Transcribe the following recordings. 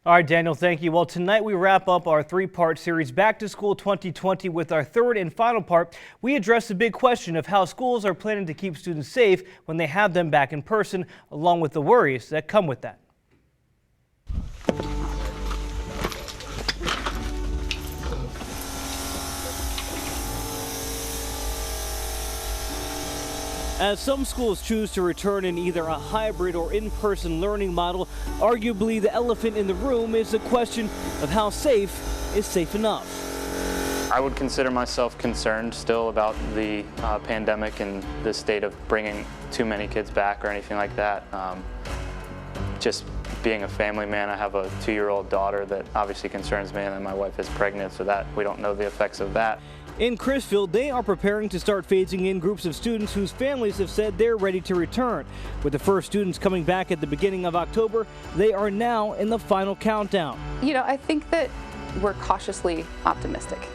All right, Daniel, thank you. Well, tonight we wrap up our three-part series Back to School 2020 with our third and final part. We address the big question of how schools are planning to keep students safe when they have them back in person, along with the worries that come with that. As some schools choose to return in either a hybrid or in-person learning model, arguably the elephant in the room is the question of how safe is safe enough. I would consider myself concerned still about the pandemic and the state of bringing too many kids back or anything like that. Just being a family man, I have a 2-year-old daughter that obviously concerns me, and then my wife is pregnant, so that we don't know the effects of that. In Crisfield, they are preparing to start phasing in groups of students whose families have said they're ready to return. With the first students coming back at the beginning of October, they are now in the final countdown. You know, I think that we're cautiously optimistic.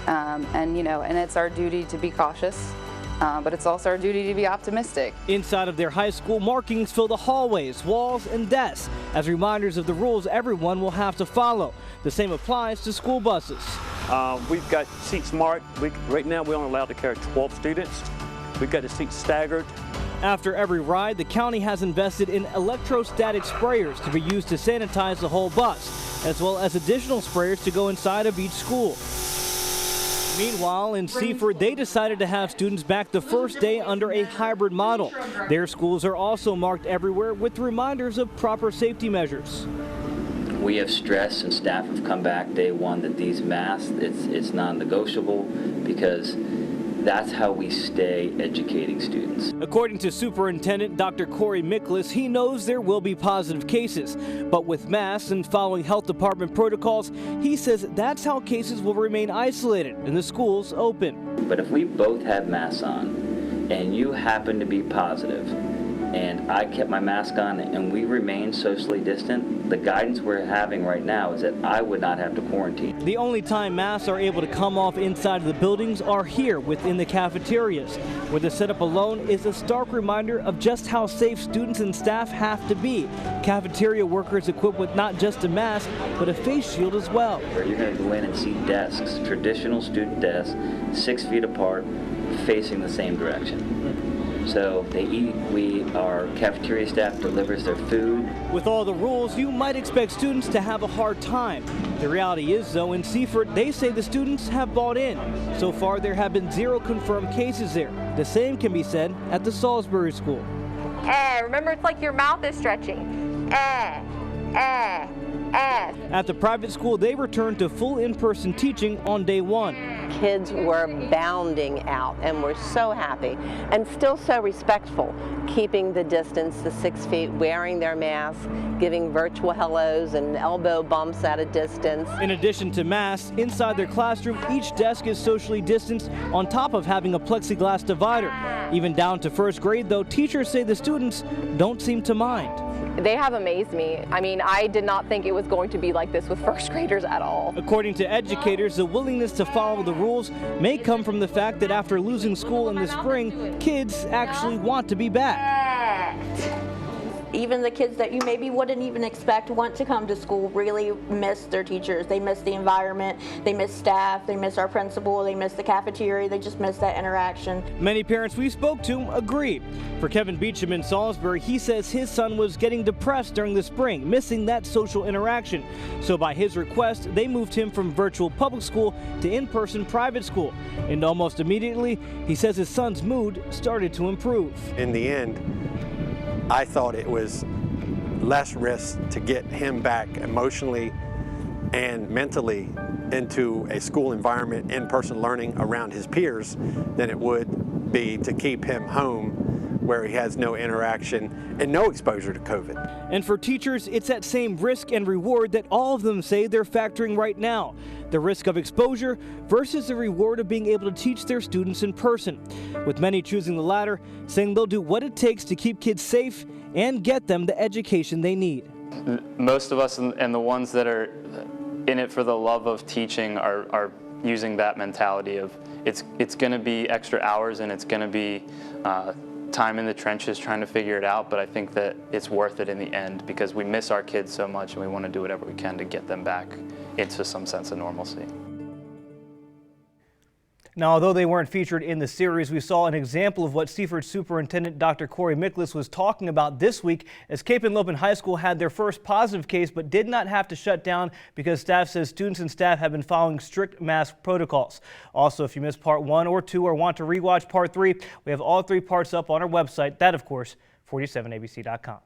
And it's our duty to be cautious, but it's also our duty to be optimistic. Inside of their high school, markings fill the hallways, walls, and desks as reminders of the rules everyone will have to follow. The same applies to school buses. We've got seats marked. Right now we're only allowed to carry 12 students. We've got the seats staggered. After every ride, the county has invested in electrostatic sprayers to be used to sanitize the whole bus, as well as additional sprayers to go inside of each school. Meanwhile, in Seaford, they decided to have students back the first day under a hybrid model. Their schools are also marked everywhere with reminders of proper safety measures. We have stressed, and staff have come back day one, that these masks, it's non-negotiable, because that's how we stay educating students. According to Superintendent Dr. Corey Miklas, he knows there will be positive cases, but with masks and following health department protocols, he says that's how cases will remain isolated and the schools open. But if we both have masks on and you happen to be positive, and I kept my mask on and we remain socially distant, the guidance we're having right now is that I would not have to quarantine. The only time masks are able to come off inside of the buildings are here within the cafeterias, where the setup alone is a stark reminder of just how safe students and staff have to be. Cafeteria workers equipped with not just a mask, but a face shield as well. You're going to go in and see desks, traditional student desks, 6 feet apart, facing the same direction. So they eat, our cafeteria staff delivers their food. With all the rules, you might expect students to have a hard time. The reality is, though, in Seaford, they say the students have bought in. So far, there have been 0 confirmed cases there. The same can be said at the Salisbury School. Remember, it's like your mouth is stretching. At the private school, they returned to full in-person teaching on day 1. Kids were bounding out and were so happy and still so respectful, keeping the distance, the 6 feet, wearing their masks, giving virtual hellos and elbow bumps at a distance. In addition to masks, inside their classroom, each desk is socially distanced on top of having a plexiglass divider. Even down to first grade, though, teachers say the students don't seem to mind. They have amazed me. I mean, I did not think it was going to be like this with first graders at all. According to educators, the willingness to follow the rules may come from the fact that after losing school in the spring, kids actually want to be back. Even the kids that you maybe wouldn't even expect want to come to school really miss their teachers. They miss the environment, they miss staff, they miss our principal, they miss the cafeteria, they just miss that interaction. Many parents we spoke to agree. For Kevin Beecham in Salisbury, he says his son was getting depressed during the spring, missing that social interaction. So by his request, they moved him from virtual public school to in-person private school. And almost immediately, he says his son's mood started to improve. In the end, I thought it was less risk to get him back emotionally and mentally into a school environment, in-person learning around his peers, than it would be to keep him home where he has no interaction and no exposure to COVID. And for teachers, it's that same risk and reward that all of them say they're factoring right now. The risk of exposure versus the reward of being able to teach their students in person. With many choosing the latter, saying they'll do what it takes to keep kids safe and get them the education they need. Most of us and the ones that are in it for the love of teaching are using that mentality of it's going to be extra hours and it's going to be time in the trenches trying to figure it out, but I think that it's worth it in the end because we miss our kids so much and we want to do whatever we can to get them back into some sense of normalcy. Now, although they weren't featured in the series, we saw an example of what Seaford Superintendent Dr. Corey Miklas was talking about this week as Cape Henlopen High School had their first positive case but did not have to shut down because staff says students and staff have been following strict mask protocols. Also, if you missed part 1 or 2 or want to rewatch part 3, we have all 3 parts up on our website. That, of course, 47abc.com.